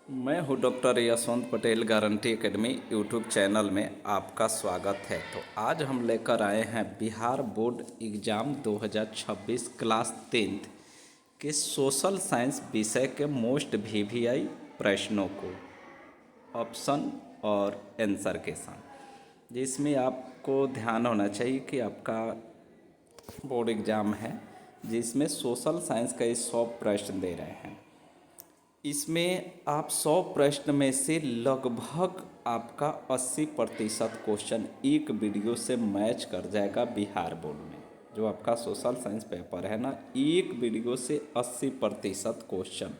मैं हूं doctor Yashwant Patel guarantee academy YouTube channel में आपका स्वागत है। तो आज हम लेकर आए हैं Bihar board exam 2026 class 10th के सोशल साइंस विषय के मोस्ट वीवीआई प्रश्नों को ऑप्शन और आंसर के साथ, जिसमें आपको ध्यान होना चाहिए कि आपका बोर्ड एग्ज़ाम है जिसमें सोशल साइंस का 100 प्रश्न दे रहे हैं। इसमें आप 100 प्रश्न में से लगभग आपका 80% क्वेश्चन एक वीडियो से मैच कर जाएगा। बिहार बोर्ड में जो आपका सोशल साइंस पेपर है ना, एक वीडियो से 80% क्वेश्चन,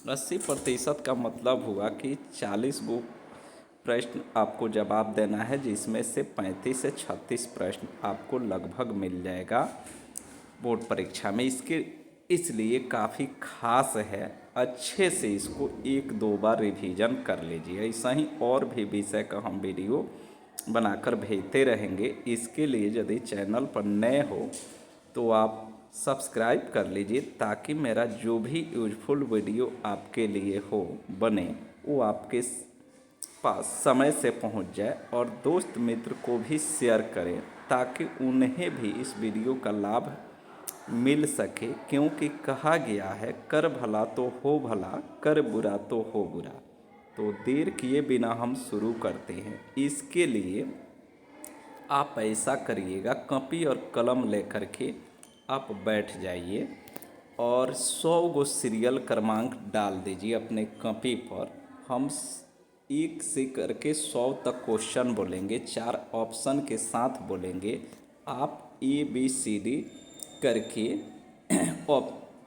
80% का मतलब हुआ कि 40 गो प्रश्न आपको जवाब देना है, जिसमें से 35 से 36 प्रश्न आपको लगभग मिल जाएगा बोर्ड परीक्षा में। इसके इसलिए काफ़ी खास है, अच्छे से इसको 1-2 बार रिवीजन कर लीजिए। ऐसा ही और भी विषय का हम वीडियो बनाकर भेजते रहेंगे। इसके लिए यदि चैनल पर नए हो तो आप सब्सक्राइब कर लीजिए, ताकि मेरा जो भी यूजफुल वीडियो आपके लिए हो बने वो आपके पास समय से पहुंच जाए, और दोस्त मित्र को भी शेयर करें ताकि उन्हें भी इस वीडियो का लाभ मिल सके। क्योंकि कहा गया है, कर भला तो हो भला, कर बुरा तो हो बुरा। तो देर किए बिना हम शुरू करते हैं। इसके लिए आप ऐसा करिएगा, कॉपी और कलम लेकर के आप बैठ जाइए और 100 गो सीरियल क्रमांक डाल दीजिए अपने कॉपी पर। हम एक से करके 100 तक क्वेश्चन बोलेंगे, 4 ऑप्शन के साथ बोलेंगे। आप ABCD करके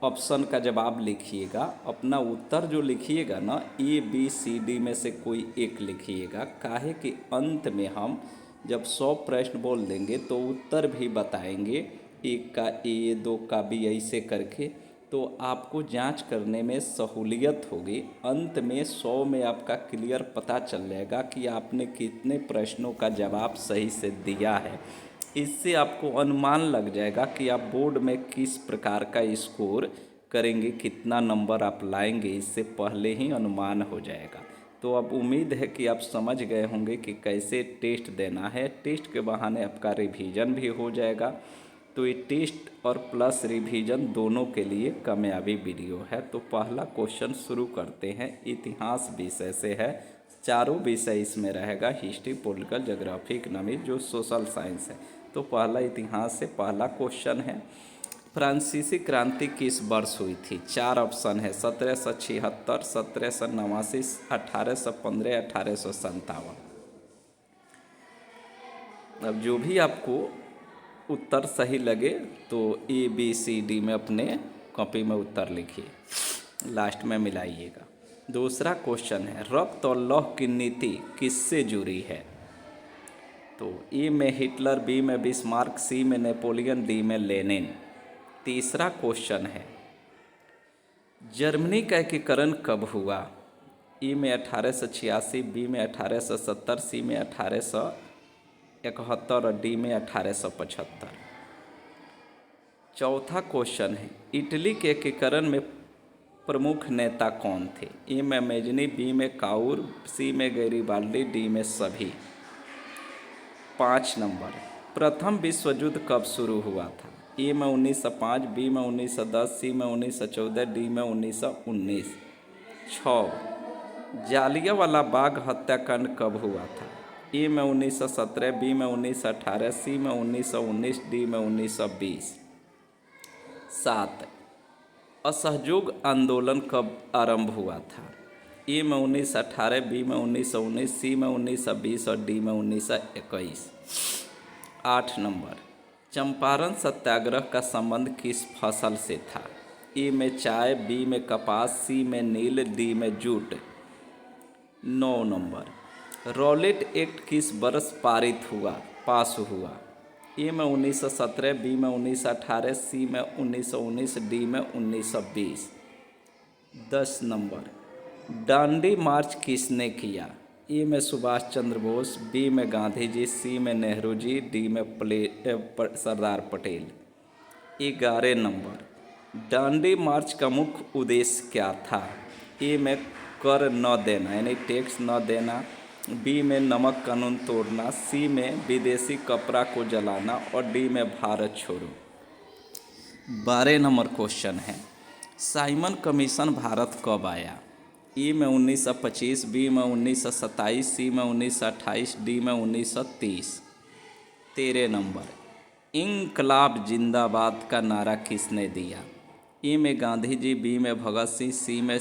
ऑप्शन का जवाब लिखिएगा। अपना उत्तर जो लिखिएगा ना, ABCD में से कोई एक लिखिएगा। काहे कि अंत में हम जब 100 प्रश्न बोल देंगे तो उत्तर भी बताएंगे, एक का A, 2 का B, ऐसे करके। तो आपको जांच करने में सहूलियत होगी। अंत में 100 में आपका क्लियर पता चल जाएगा कि आपने कितने प्रश्नों का जवाब सही से दिया है। इससे आपको अनुमान लग जाएगा कि आप बोर्ड में किस प्रकार का स्कोर करेंगे, कितना नंबर आप लाएंगे, इससे पहले ही अनुमान हो जाएगा। तो अब उम्मीद है कि आप समझ गए होंगे कि कैसे टेस्ट देना है। टेस्ट के बहाने आपका रिवीजन भी हो जाएगा। तो ये टेस्ट और प्लस रिवीजन दोनों के लिए कामयाबी वीडियो है। तो पहला क्वेश्चन शुरू करते हैं। इतिहास विषय से है, चारों विषय इसमें रहेगा, हिस्ट्री, पॉलिटिकल, ज्योग्राफी, इकोनॉमिक, जो सोशल साइंस है। तो पहला इतिहास से पहला क्वेश्चन है, फ्रांसीसी क्रांति किस वर्ष हुई थी? 4 ऑप्शन है, 1776, 1789, 1815, 1857। अब जो भी आपको उत्तर सही लगे तो ABCD में अपने कॉपी में उत्तर लिखिए, लास्ट में मिलाइएगा। दूसरा क्वेश्चन है, रब्त और लौह की नीति किससे जुड़ी है? तो A में हिटलर, B में बिस्मार्क, C में नेपोलियन, D में लेनिन। तीसरा क्वेश्चन है, जर्मनी का एकीकरण कब हुआ? E में 1886, B में 1870, C में 1871 और D में 1875। चौथा क्वेश्चन है, इटली के एकीकरण में प्रमुख नेता कौन थे? ए में मेजनी, बी में काउर, सी में गैरीबाल्डी, डी में सभी। 5 नंबर, प्रथम विश्व युद्ध कब शुरू हुआ था? ए में 1905, बी में 1910, सी में 1914, डी में 1919। 6, जालियांवाला बाग हत्याकांड कब हुआ था? ए में 1917, बी में 1918, सी में 1919, डी में 1920। 7, असहयोग आंदोलन कब आरंभ हुआ था? ए में 1918, बी में 1919, सी में 1920 और डी में 1921। 8 नंबर, चंपारण सत्याग्रह का संबंध किस फसल से था? ए में चाय, बी में कपास, सी में नील, डी में जूट। 9 नंबर, रॉलेट एक्ट किस वर्ष पास हुआ? ए में 1917, बी में 1918, सी में 1919, डी में 1920। 10 नंबर, दांडी मार्च किसने किया? ए में सुभाष चंद्र बोस, बी में गांधी जी, सी में नेहरू जी, डी में सरदार पटेल। 11 नंबर, दांडी मार्च का मुख्य उद्देश्य क्या था? ए में कर न देना यानी टैक्स न देना, बी में नमक कानून तोड़ना, सी में विदेशी कपड़ा को जलाना और डी में भारत छोड़ो। 12 नंबर क्वेश्चन है, साइमन कमीशन भारत कब आया? ई में 1925, बी में 1927, सी में 1928, डी में 1930। 13 नंबर, इंकलाब जिंदाबाद का नारा किसने दिया? ई में गांधी जी, बी में भगत सिंह, सी में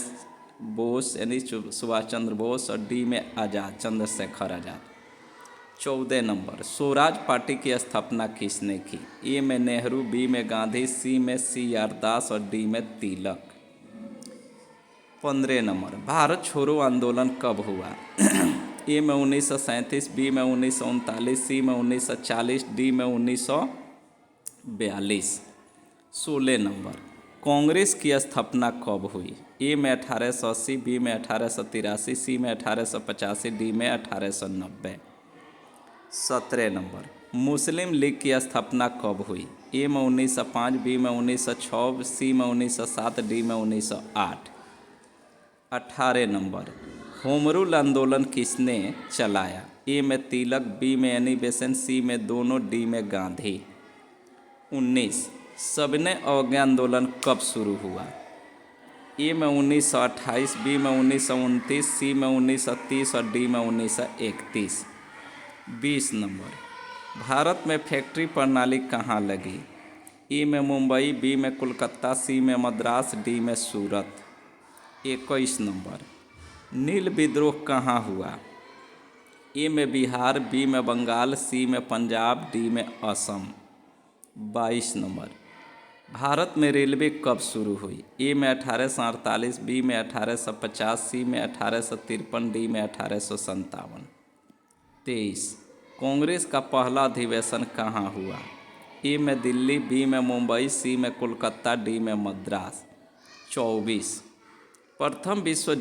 बोस यानी सुभाष चंद्र बोस और डी में आज़ाद चंद्रशेखर आज़ाद। 14 नंबर, स्वराज पार्टी की स्थापना किसने की? ए में नेहरू, बी में गांधी, सी में CR दास और डी में तिलक। 15 नंबर, भारत छोड़ो आंदोलन कब हुआ? ए में 1937, बी में 1939, सी में 1940, डी में 1942। 16 नंबर, कांग्रेस की स्थापना कब हुई? ए में 1880, बी में 1883, सी में 1885, डी में 1890। 17 नंबर, मुस्लिम लीग की स्थापना कब हुई? ए में 1905, बी में 1906, सी में 1907, डी में 1908। 18 नंबर, होम रूल आंदोलन किसने चलाया? ए में तिलक, बी में एनी बेसेंट, सी में दोनों, डी में गांधी। 19, सविनय अवज्ञा आंदोलन कब शुरू हुआ? ए में 1928, बी में 1929, सी में 1930 और डी में 1931। 20 नंबर, भारत में फैक्ट्री प्रणाली कहाँ लगी? ए में मुंबई, बी में कोलकाता, सी में मद्रास, डी में सूरत। 21 नंबर, नील विद्रोह कहाँ हुआ? ए में बिहार, बी में बंगाल, सी में पंजाब, डी में असम। 22 नंबर, भारत में रेलवे कब शुरू हुई? ए में 1848, बी में 1850, सी में 1853, डी में 1857। 23, कांग्रेस का पहला अधिवेशन कहाँ हुआ? ए में दिल्ली, बी में मुंबई, सी में कोलकाता, डी में मद्रास। 24, प्रथम विश्व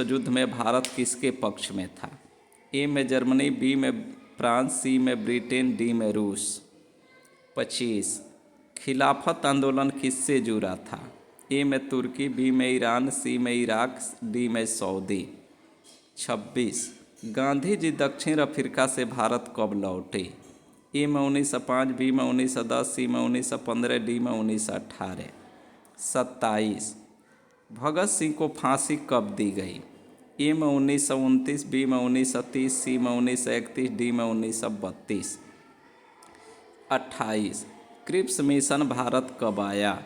युद्ध में भारत किसके पक्ष में था? ए में जर्मनी, बी में फ्रांस, सी में ब्रिटेन, डी में रूस। 25, खिलाफत आंदोलन किससे जुड़ा था? ए में तुर्की, बी में ईरान, सी में इराक, डी में सऊदी। 26, गांधी जी दक्षिण अफ्रीका से भारत कब लौटे? ए में 1905, बी में 1910, सी में 1915, डी में 1918। 27, भगत सिंह को फांसी कब दी गई? ए में 1929, बी में 1930, सी में 1931, डी में 1932। 28, क्रिप्स मिशन भारत कब आया?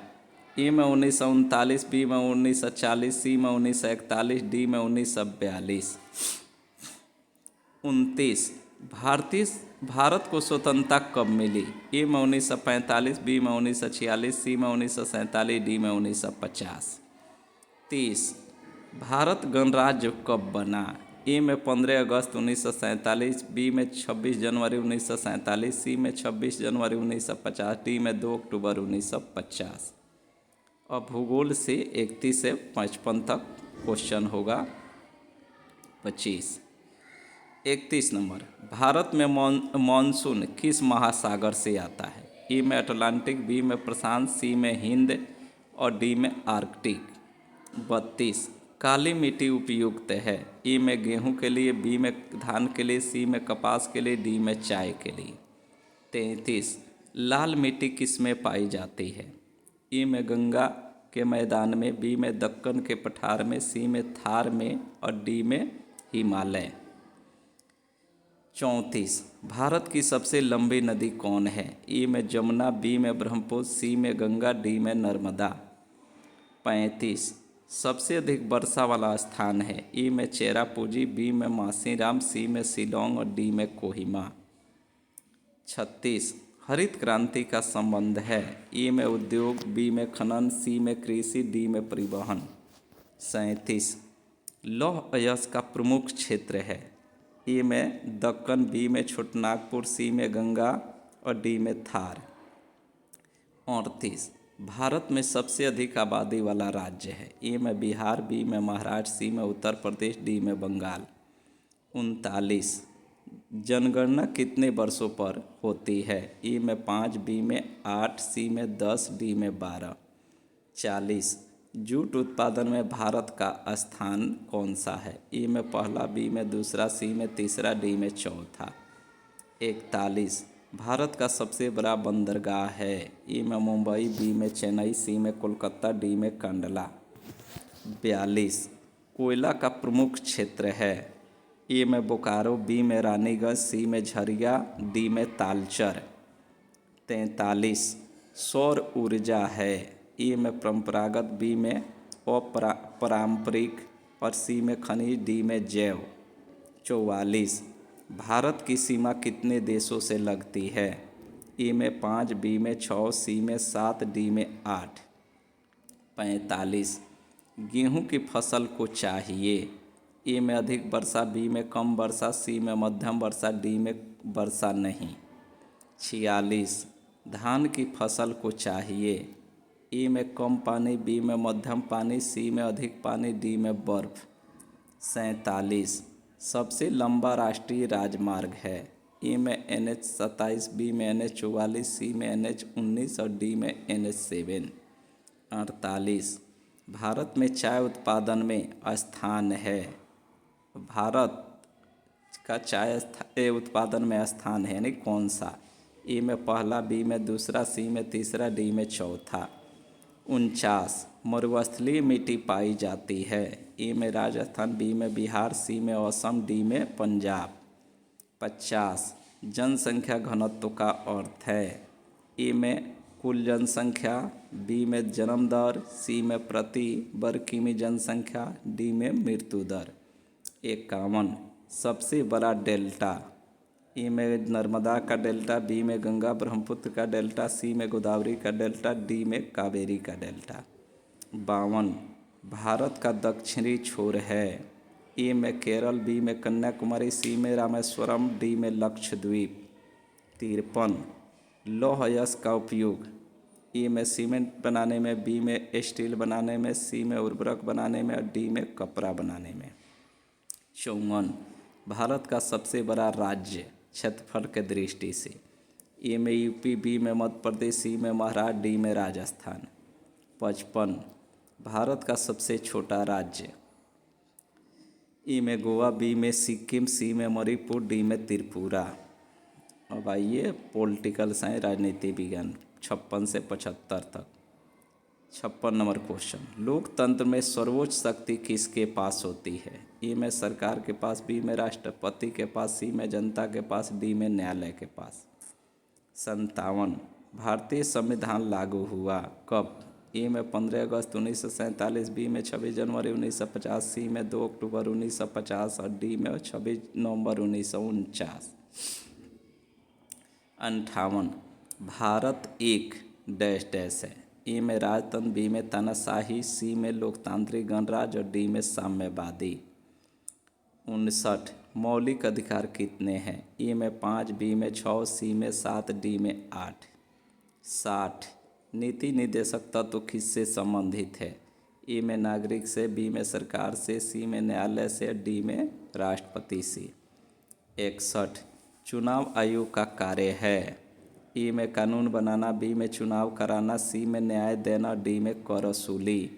ए में 1939, बी में 1940, सी में 1941, डी में 1942। 29, भारत को स्वतंत्रता कब मिली? ए में 1945, बी में 1946, सी में 1947, डी में 1950। 30, भारत गणराज्य कब बना? ए में 15 अगस्त 1947, बी में 26 जनवरी 1947, सी में 26 जनवरी 1950, डी में 2 अक्टूबर 1950। और भूगोल से 31 से 55 तक क्वेश्चन होगा। 25, 31 नंबर, भारत में मानसून किस महासागर से आता है? ए में अटलांटिक, बी में प्रशांत, सी में हिंद और डी में आर्कटिक। 32, काली मिट्टी उपयुक्त है? ए में गेहूं के लिए, बी में धान के लिए, सी में कपास के लिए, डी में चाय के लिए। 33, लाल मिट्टी किस में पाई जाती है? ए में गंगा के मैदान में, बी में दक्कन के पठार में, सी में थार में और डी में हिमालय। 34, भारत की सबसे लंबी नदी कौन है? ए में जमुना, बी में ब्रह्मपुत्र, सी में गंगा, डी में नर्मदा। 35, सबसे अधिक वर्षा वाला स्थान है? ए में चेरापूंजी, बी में मासीराम, सी में शिलोंग और डी में कोहिमा। 36, हरित क्रांति का संबंध है? ए में उद्योग, बी में खनन, सी में कृषि, डी में परिवहन। 37, लौह अयस्क का प्रमुख क्षेत्र है? ए में दक्कन, बी में छोटनागपुर, सी में गंगा और डी में थार। 38, भारत में सबसे अधिक आबादी वाला राज्य है? ए में बिहार, बी में महाराष्ट्र, सी में उत्तर प्रदेश, डी में बंगाल। 39, जनगणना कितने वर्षों पर होती है? ए में 5, बी में 8, सी में 10, डी में 12। 40, जूट उत्पादन में भारत का स्थान कौन सा है? ई में पहला, बी में दूसरा, सी में तीसरा, डी में चौथा। 41। भारत का सबसे बड़ा बंदरगाह है? ई में मुंबई, बी में चेन्नई, सी में कोलकाता, डी में कंडला। 42। कोयला का प्रमुख क्षेत्र है? ए में बोकारो, बी में रानीगंज, सी में झरिया, डी में तालचर। 43। सौर ऊर्जा है? ए में परंपरागत, बी में अपारंपरिक और सी में खनिज, डी में जैव। 44। भारत की सीमा कितने देशों से लगती है? ए में 5, बी में 6, सी में 7, डी में 8। 45। गेहूं की फसल को चाहिए? ए में अधिक वर्षा, बी में कम वर्षा, सी में मध्यम वर्षा, डी में वर्षा नहीं। 46। धान की फसल को चाहिए? ए में कम पानी, बी में मध्यम पानी, सी में अधिक पानी, डी में बर्फ। 47। सबसे लंबा राष्ट्रीय राजमार्ग है? ए में NH-27, बी में NH-44, सी में NH-19 और डी में NH-7। 48। भारत में चाय उत्पादन में स्थान है? भारत का चाय उत्पादन में स्थान है यानी कौन सा? ए में पहला, बी में दूसरा, सी में तीसरा, डी में चौथा। 49। मरुस्थलीय मिट्टी पाई जाती है? ए में राजस्थान, बी में बिहार, सी में असम, डी में पंजाब। 50। जनसंख्या घनत्व का अर्थ है? ए में कुल जनसंख्या, बी में जन्म दर, सी में प्रति वर्ग किमी जनसंख्या, डी में मृत्यु दर। 51। सबसे बड़ा डेल्टा? ए में नर्मदा का डेल्टा, बी में गंगा ब्रह्मपुत्र का डेल्टा, सी में गोदावरी का डेल्टा, डी में कावेरी का डेल्टा। 52। भारत का दक्षिणी छोर है? ए में केरल, बी में कन्याकुमारी, सी में रामेश्वरम, डी में लक्षद्वीप। 53। लौह अयस्क का उपयोग? ए में सीमेंट बनाने में, बी में स्टील बनाने में, सी में उर्वरक बनाने में और डी में कपड़ा बनाने में। 54। भारत का सबसे बड़ा राज्य क्षेत्रफल के दृष्टि से? ए में यूपी, बी में मध्य प्रदेश, सी में महाराष्ट्र, डी में राजस्थान। 55। भारत का सबसे छोटा राज्य? ए में गोवा, बी में सिक्किम, सी में मणिपुर, डी में त्रिपुरा। अब आइए पॉलिटिकल साइंस, राजनीति विज्ञान 56 से 75 तक। 56 नंबर क्वेश्चन, लोकतंत्र में सर्वोच्च शक्ति किसके पास होती है? ए में सरकार के पास, बी में राष्ट्रपति के पास, सी में जनता के पास, डी में न्यायालय के पास। 57। भारतीय संविधान लागू हुआ कब? ए में 15 अगस्त 1947, बी में 26 जनवरी 1950, सी में 2 अक्टूबर 1950 और डी में 26 नवंबर 1949। 58। भारत एक डैश डैश है? ए में राजतंत्र, बी में तानाशाही, सी में लोकतांत्रिक गणराज्य और डी में साम्यवादी। 59। मौलिक अधिकार कितने हैं? ए में 5, बी में 6, सी में 7, डी में 8। 60। नीति निर्देशक तत्व किससे संबंधित है? ए में नागरिक से, बी में सरकार से, सी में न्यायालय से, डी में राष्ट्रपति से। 61। चुनाव आयोग का कार्य है? ए में कानून बनाना, बी में चुनाव कराना, सी में न्याय देना, डी में कर वसूली।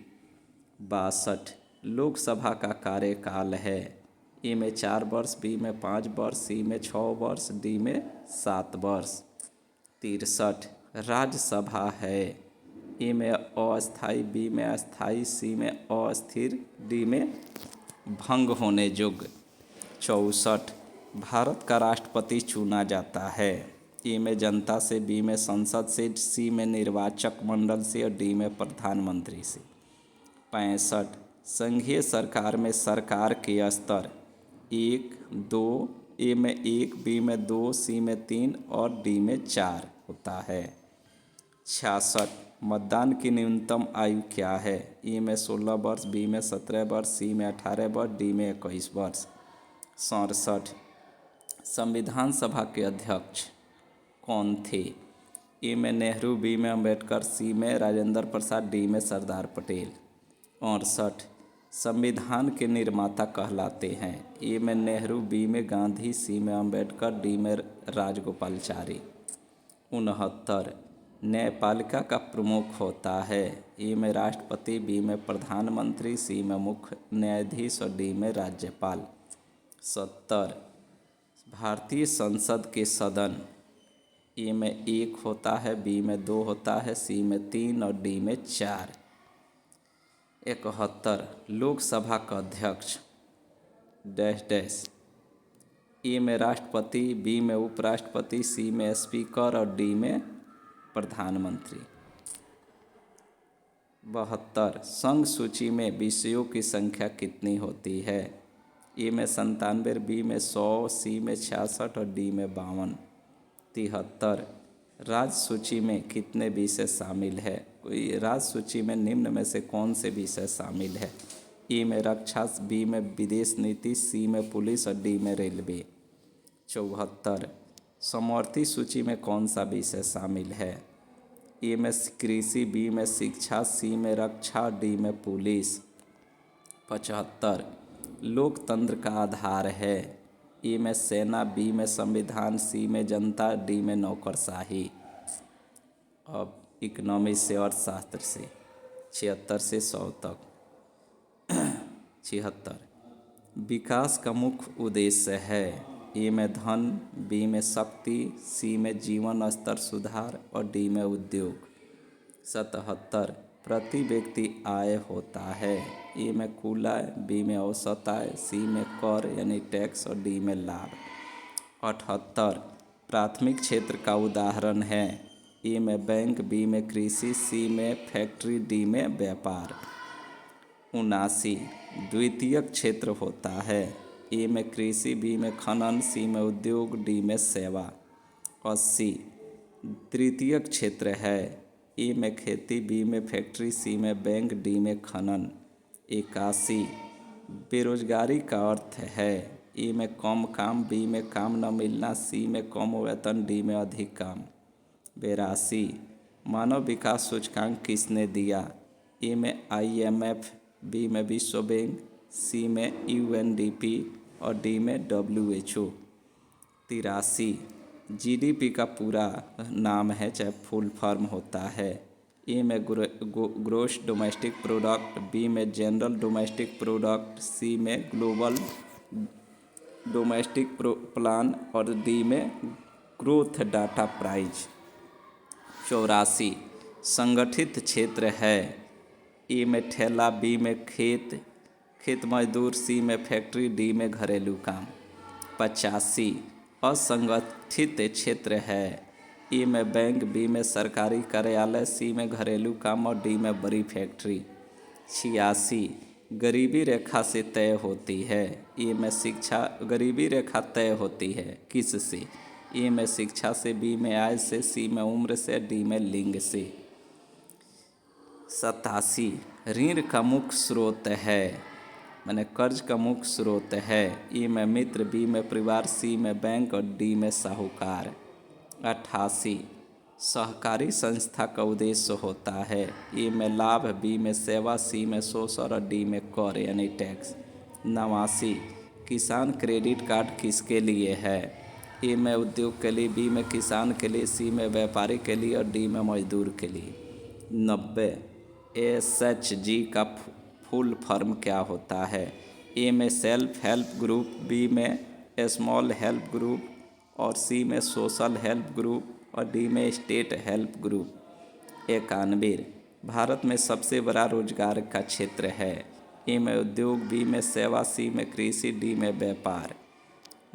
62। लोकसभा का कार्यकाल है? ए में 4 वर्ष, बी में 5 वर्ष, सी में 6 वर्ष, डी में 7 वर्ष। 63। राज्यसभा है? ए में अस्थायी, बी में अस्थायी, सी में अस्थिर, डी में भंग होने योग्य। 64। भारत का राष्ट्रपति चुना जाता है? ए में जनता से, बी में संसद से, सी में निर्वाचक मंडल से और डी में प्रधानमंत्री से। 65। संघीय सरकार में सरकार के स्तर 1, 2, ए में 1, बी में 2, सी में 3 और डी में 4 होता है। 66। मतदान की न्यूनतम आयु क्या है? ए में 16 वर्ष, बी में 17 वर्ष, सी में 18 वर्ष, डी में 21 वर्ष। 67। संविधान सभा के अध्यक्ष कौन थे? ए में नेहरू, बी में अम्बेडकर, सी में राजेंद्र प्रसाद, डी में सरदार पटेल। 68। संविधान के निर्माता कहलाते हैं? ए में नेहरू, बी में गांधी, सी में अम्बेडकर, डी में राजगोपालाचारी। 69। न्यायपालिका का प्रमुख होता है। ई में राष्ट्रपति, बी में प्रधानमंत्री, सी में मुख्य न्यायाधीश और डी में राज्यपाल। 70 भारतीय संसद के सदन। ए में 1 होता है, बी में 2 होता है, सी में 3 और डी में 4। 71 लोकसभा का अध्यक्ष डैश डैश। ए में राष्ट्रपति, बी में उपराष्ट्रपति, सी में स्पीकर और डी में प्रधानमंत्री। 72 संघ सूची में विषयों की संख्या कितनी होती है? ए में 97, बी में 100, सी में 66 और डी में 52। 73 राज्य सूची में कितने विषय शामिल है? कोई राज्य सूची में निम्न में से कौन से विषय शामिल है? ए में रक्षा, बी में विदेश नीति, सी में पुलिस और डी में रेलवे। 74 समवर्ती सूची में कौन सा विषय शामिल है? ए में कृषि, बी में शिक्षा, सी में रक्षा, डी में पुलिस। 75 लोकतंत्र का आधार है। ए में सेना, बी में संविधान, सी में जनता, डी में नौकरशाही। अब इकोनॉमिक्स से अर्थशास्त्र से 76 से 100 तक। 76 विकास का मुख्य उद्देश्य है। ए में धन, बी में शक्ति, सी में जीवन स्तर सुधार और डी में उद्योग। 77 प्रति व्यक्ति आय होता है। ए में कुल आय, बी में औसत आय, सी में कर यानी टैक्स और डी में लाभ। 78 प्राथमिक क्षेत्र का उदाहरण है। ए में बैंक, बी में कृषि, सी में फैक्ट्री, डी में व्यापार। 79 द्वितीयक क्षेत्र होता है। ए में कृषि, बी में खनन, सी में उद्योग, डी में सेवा। 80 तृतीयक क्षेत्र है। ए में खेती, बी में फैक्ट्री, सी में बैंक, डी में खनन। 81 बेरोजगारी का अर्थ है। ए में कम काम, बी में काम न मिलना, सी में कम वेतन, डी में अधिक काम। 82 मानव विकास सूचकांक किसने दिया? ए में IMF, बी में विश्व बैंक, सी में UNDP और डी में WHO। 83 GDP का पूरा नाम है, चाहे फुल फॉर्म होता है। ए में ग्रोस डोमेस्टिक प्रोडक्ट, बी में जनरल डोमेस्टिक प्रोडक्ट, सी में ग्लोबल डोमेस्टिक प्लान और डी में ग्रोथ डाटा प्राइज। 84 संगठित क्षेत्र है। ए में ठेला, बी में खेत मजदूर, सी में फैक्ट्री, डी में घरेलू काम। 85 असंगठित क्षेत्र है। ए में बैंक, बी में सरकारी कार्यालय, सी में घरेलू काम और डी में बड़ी फैक्ट्री। 86 गरीबी रेखा से तय होती है। ए में शिक्षा, गरीबी रेखा तय होती है किससे? ए में शिक्षा से, बी में आय से, सी में उम्र से, डी में लिंग से। 87 ऋण का मुख्य स्रोत है, माने कर्ज का मुख्य स्रोत है। ए में मित्र, बी में परिवार, सी में बैंक और डी में साहूकार। 88 सहकारी संस्था का उद्देश्य होता है। ए में लाभ, बी में सेवा, सी में शोषण और डी में कर यानी टैक्स। 89 किसान क्रेडिट कार्ड किसके लिए है? ए में उद्योग के लिए, बी में किसान के लिए, सी में व्यापारी के लिए और डी में मजदूर के लिए। 90 SHG का फुल फॉर्म क्या होता है? ए में सेल्फ हेल्प ग्रुप, बी में स्मॉल हेल्प ग्रुप और सी में सोशल हेल्प ग्रुप और डी में स्टेट हेल्प ग्रुप। 91 भारत में सबसे बड़ा रोजगार का क्षेत्र है। ए में उद्योग, बी में सेवा, सी में कृषि, डी में व्यापार।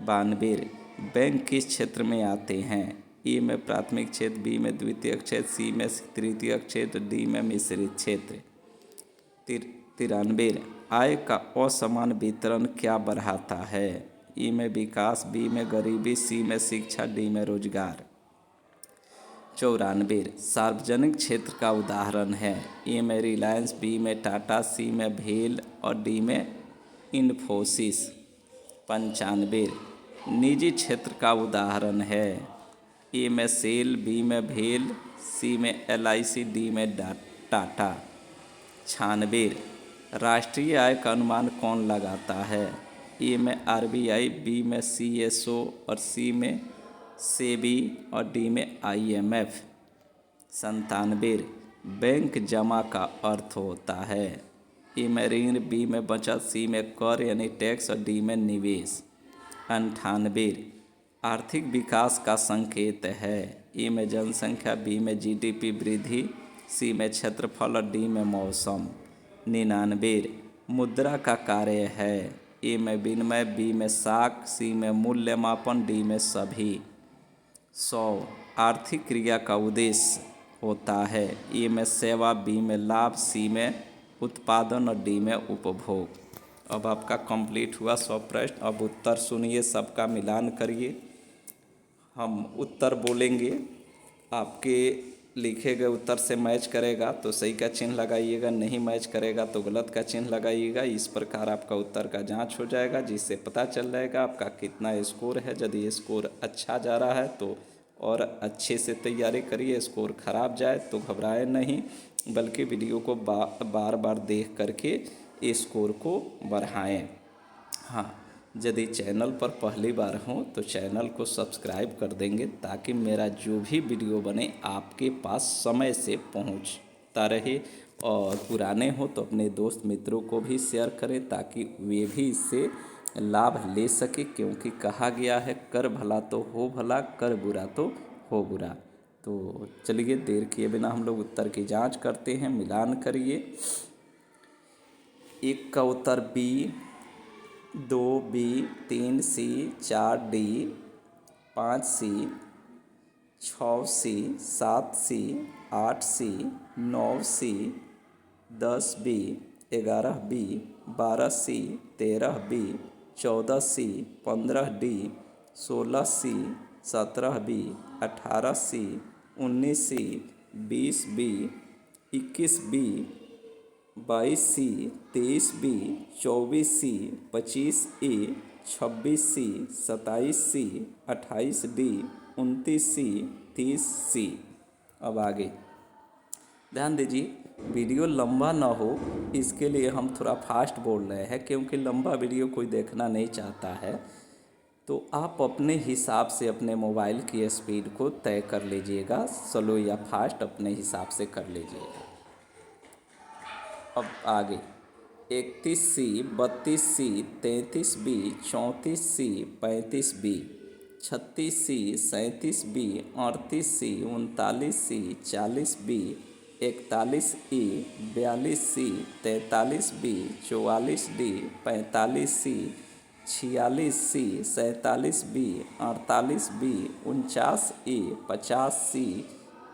92 बैंक किस क्षेत्र में आते हैं? ए में प्राथमिक क्षेत्र, बी में द्वितीयक क्षेत्र, सी में तृतीयक क्षेत्र, डी में मिश्रित क्षेत्र। 93 आय का असमान वितरण क्या बढ़ाता है? ए में विकास, बी में गरीबी, सी में शिक्षा, डी में रोजगार। 94 सार्वजनिक क्षेत्र का उदाहरण है। ए में रिलायंस, बी में टाटा, सी में भेल और डी में इन्फोसिस। 95 निजी क्षेत्र का उदाहरण है। ए में सेल, बी में भेल, सी में LIC, डी में टाटा। 96 राष्ट्रीय आय का अनुमान कौन लगाता है? ए में RBI, बी में CSO और सी में सेबी और डी में IMF। 97। बैंक जमा का अर्थ होता है। ए में ऋण, बी में बचत, सी में कर यानी टैक्स और डी में निवेश। 98। आर्थिक विकास का संकेत है। ए में जनसंख्या, बी में जीडीपी वृद्धि, सी में क्षेत्रफल और डी में मौसम। 99। मुद्रा का कार्य है। ए में विनिमय, बी में साख, सी में मूल्य मापन, डी में सभी। 100। आर्थिक क्रिया का उद्देश्य होता है। ए में सेवा, बी में लाभ, सी में उत्पादन और डी में उपभोग। अब आपका कंप्लीट हुआ 100 प्रश्न। अब उत्तर सुनिए, सबका मिलान करिए। हम उत्तर बोलेंगे, आपके लिखे गए उत्तर से मैच करेगा तो सही का चिन्ह लगाइएगा, नहीं मैच करेगा तो गलत का चिन्ह लगाइएगा। इस प्रकार आपका उत्तर का जांच हो जाएगा, जिससे पता चल जाएगा आपका कितना स्कोर है। यदि स्कोर अच्छा जा रहा है तो और अच्छे से तैयारी करिए, स्कोर खराब जाए तो घबराए नहीं, बल्कि वीडियो को बार बार देख करके स्कोर को बढ़ाएं। हाँ, यदि चैनल पर पहली बार हो तो चैनल को सब्सक्राइब कर देंगे, ताकि मेरा जो भी वीडियो बने आपके पास समय से पहुंचता रहे। और पुराने हो तो अपने दोस्त मित्रों को भी शेयर करें, ताकि वे भी इससे लाभ ले सके, क्योंकि कहा गया है कर भला तो हो भला, कर बुरा तो हो बुरा। तो चलिए देर किए बिना हम लोग उत्तर की जांच करते हैं, मिलान करिए। 1 का उत्तर बी, 2 बी, 3 सी, 4 डी, 5 सी, 6 सी, 7 सी, 8 सी, 9 सी, 10 बी, 11 बी, 12 सी, 13 बी, 14 सी, 15 डी, 16 सी, 17 बी, 18 सी, 19 सी, 20 बी, 21 बी, 22 सी, 23 बी, 24 सी, 25 ए, 26 सी, 27 सी, 28 डी, 29 सी, 30 सी। अब आगे ध्यान दीजिए, वीडियो लंबा ना हो इसके लिए हम थोड़ा फास्ट बोल रहे हैं, क्योंकि लंबा वीडियो कोई देखना नहीं चाहता है। तो आप अपने हिसाब से अपने मोबाइल की स्पीड को तय कर लीजिएगा, स्लो या फास्ट अपने हिसाब से कर लीजिएगा। अब आगे 31 C, 32 C, 33 B, 34 C, 35 B, 36 C, 37 B, 38 C, 39 C, 40 B, 41 E, 42 C, 43 B, 44 D, 45 C, 46 C, 47 B, 48 B, 49 E, 50 C,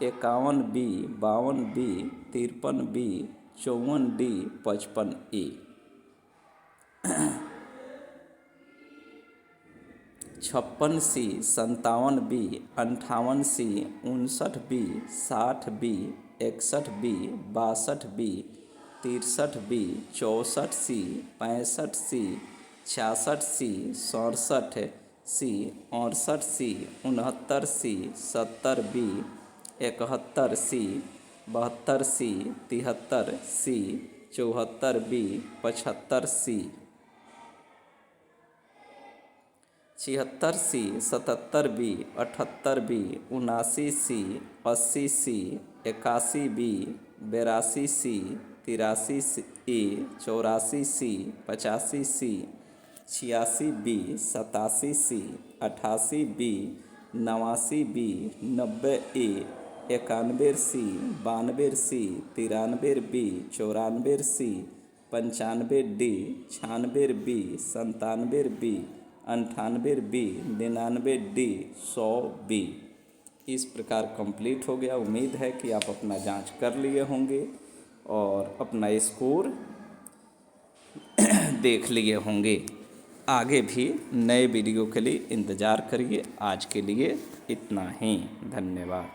51 B, 52 B, 53 B, 54 D, 55 A. 56 C, 57 B, 58 C, 59 B, 60 B, 61 B, 62 B, 63 B, 64 C, 65 C, 66 C, 67 C, 68 C, 69 C, 70 B, 71 C, 72 C, 73 C, 74 B, 75 C, 76 C, 77 B, 78 B, 79 C, 80 C, 81 B, 82 C, 83 A, 84 C, 85 C, 86 B, 87 C, 88 B, 89 B, 90 A, 91 C, 92 C, 93 B, 94 C, 95 D, 96 B, 97 B, 98 B, 99 D, 100 B. इस प्रकार complete हो गया। उम्मीद है कि आप अपना जांच कर लिए होंगे और अपना स्कोर देख लिए होंगे। आगे भी नए वीडियो के लिए इंतज़ार करिए। आज के लिए इतना ही, धन्यवाद।